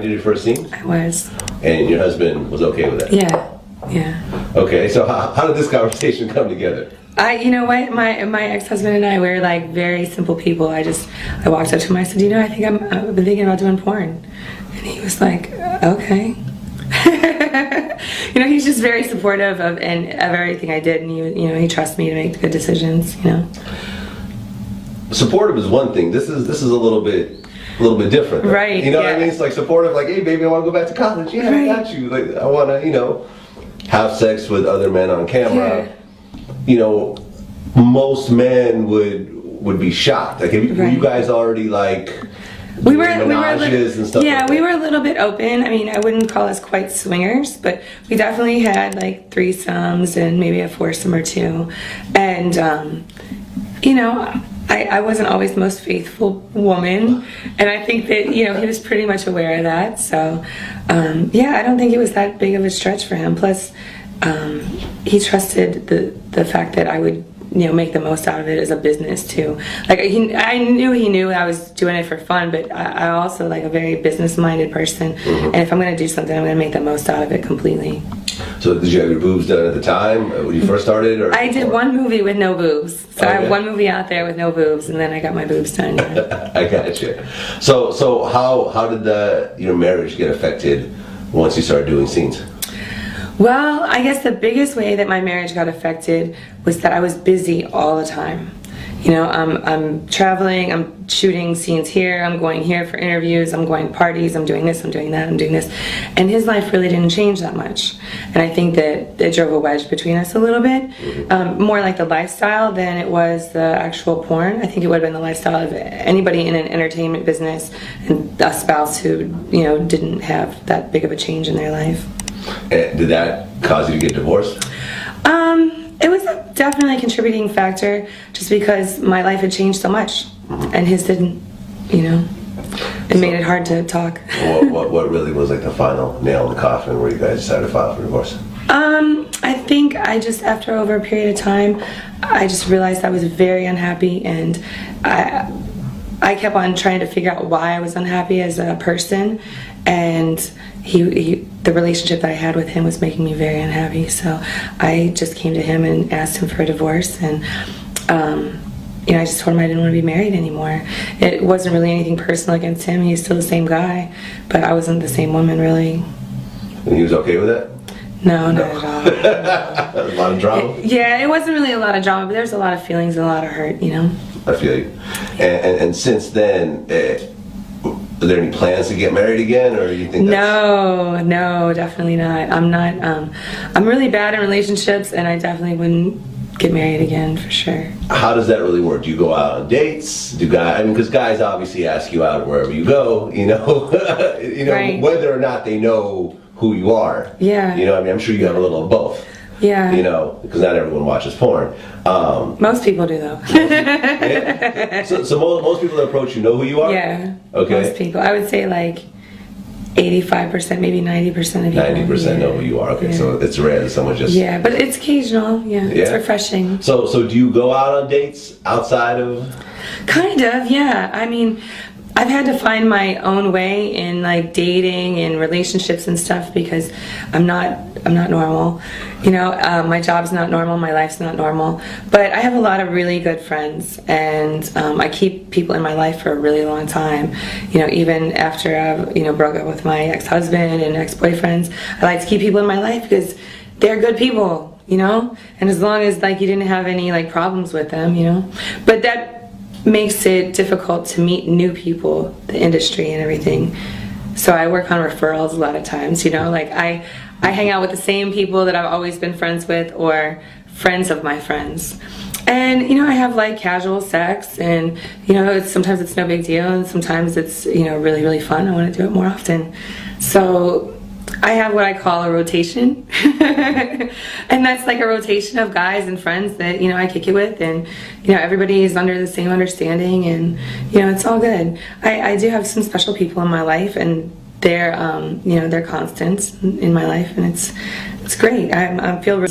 Did your first scene? I was. And your husband was okay with that? Yeah. Okay, so how did this conversation come together? You know what, my ex-husband and I, we're like very simple people. I walked up to him, I said, you know, I've been thinking about doing porn. And he was like, okay. You know, he's just very supportive of everything I did, and he trusts me to make good decisions, you know. Supportive is one thing. This is a little bit different. Right. You know what I mean? It's like supportive, like, hey baby, I want to go back to college. Yeah, right. I got you. Like, I want to, you know, have sex with other men on camera. Yeah. You know, most men would be shocked. Like, were you guys already like we were and stuff? Yeah, like we were a little bit open. I mean, I wouldn't call us quite swingers, but we definitely had like threesomes and maybe a foursome or two. And you know, I wasn't always the most faithful woman, and I think that, you know, he was pretty much aware of that. So yeah, I don't think it was that big of a stretch for him. Plus, he trusted the fact that I would, you know, make the most out of it as a business too. Like, I knew he knew I was doing it for fun, but I also like a very business-minded person. Mm-hmm. And if I'm going to do something, I'm going to make the most out of it completely. So did you have your boobs done at the time when you first started? Or I did one movie with no boobs. So I have one movie out there with no boobs, and then I got my boobs done. Yeah. I got you. So how did your marriage get affected once you started doing scenes? Well, I guess the biggest way that my marriage got affected was that I was busy all the time. You know, I'm traveling, I'm shooting scenes here, I'm going here for interviews, I'm going to parties, I'm doing this, I'm doing that, I'm doing this. And his life really didn't change that much. And I think that it drove a wedge between us a little bit. More like the lifestyle than it was the actual porn. I think it would have been the lifestyle of anybody in an entertainment business and a spouse who, you know, didn't have that big of a change in their life. And did that cause you to get divorced? It was definitely a contributing factor, just because my life had changed so much, and his didn't, you know. It made it hard to talk. What really was like the final nail in the coffin where you guys decided to file for divorce? I think after over a period of time, I just realized I was very unhappy, and I kept on trying to figure out why I was unhappy as a person, and the relationship that I had with him was making me very unhappy. So I just came to him and asked him for a divorce, and you know, I just told him I didn't want to be married anymore. It wasn't really anything personal against him. He's still the same guy, but I wasn't the same woman, really. And he was okay with that? No, not at all. A lot of drama? Yeah, it wasn't really a lot of drama, but there's a lot of feelings and a lot of hurt, you know. I feel you. And since then, are there any plans to get married again, or do you think that's... No, definitely not. I'm really bad in relationships, and I definitely wouldn't get married again for sure. How does that really work? Do you go out on dates? Because guys obviously ask you out wherever you go, you know, right. Whether or not they know who you are. Yeah. You know, I mean, I'm sure you have a little of both. Yeah. You know, because not everyone watches porn. Most people do, though. Yeah. So most people that approach you know who you are? Yeah. Okay. Most people. I would say like 85%, maybe 90% of people. 90% know who you are. Okay, yeah. So it's rare that someone just... Yeah, but it's occasional. Yeah, it's refreshing. So do you go out on dates outside of... Kind of, yeah. I mean, I've had to find my own way in like dating and relationships and stuff, because I'm not normal. You know, my job's not normal, my life's not normal. But I have a lot of really good friends, and I keep people in my life for a really long time. You know, even after I've, you know, broke up with my ex-husband and ex-boyfriends, I like to keep people in my life because they're good people, you know? And as long as like you didn't have any like problems with them, you know? But that makes it difficult to meet new people, the industry and everything. So I work on referrals a lot of times, you know, like I hang out with the same people that I've always been friends with, or friends of my friends. And, you know, I have like casual sex, and, you know, sometimes it's no big deal, and sometimes it's, you know, really, really fun. I want to do it more often. So I have what I call a rotation. And that's like a rotation of guys and friends that, you know, I kick it with, and, you know, everybody is under the same understanding, and, you know, it's all good. I do have some special people in my life, and they're, you know, they're constants in my life, and it's great. I feel